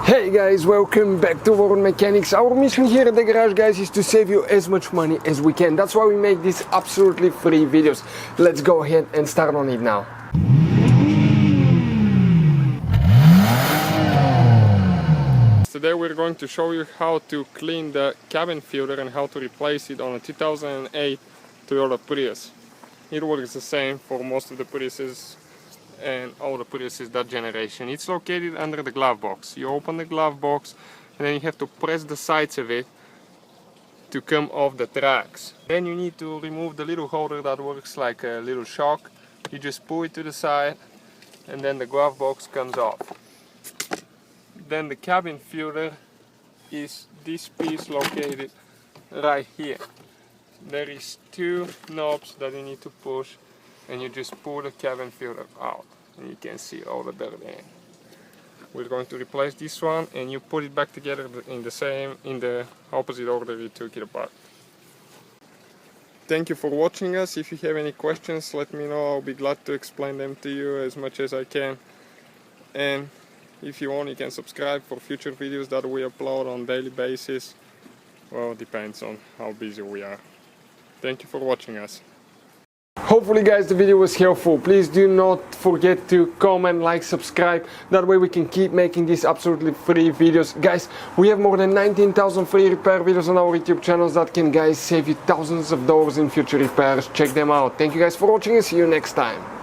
Hey guys, welcome back to World Mechanics. Our mission here at the garage, guys, is to save you as much money as we can. That's why we make these absolutely free videos. Let's go ahead and start on it now. Today we're going to show you how to clean the cabin filter and how to replace it on a 2008 Toyota Prius. It works the same for most of the Priuses and all the Priuses that generation. It's located under the glove box. You open the glove box and then you have to press the sides of it to come off the tracks. Then you need to remove the little holder that works like a little shock. You just pull it to the side and then the glove box comes off. Then the cabin filter is this piece located right here. There is two knobs that you need to push and you just pull the cabin filter out and you can see all the dirt in it. We're going to replace this one and you put it back together in the opposite order you took it apart. Thank you for watching us. If you have any questions, let me know. I'll be glad to explain them to you as much as I can. And if you want, you can subscribe for future videos that we upload on daily basis. Well, it depends on how busy we are. Thank you for watching us. Hopefully guys the video was helpful. Please do not forget to comment, like, subscribe. That way we can keep making these absolutely free videos. Guys, we have more than 19,000 free repair videos on our YouTube channels that can, guys, save you thousands of dollars in future repairs. Check them out. Thank you guys for watching and see you next time.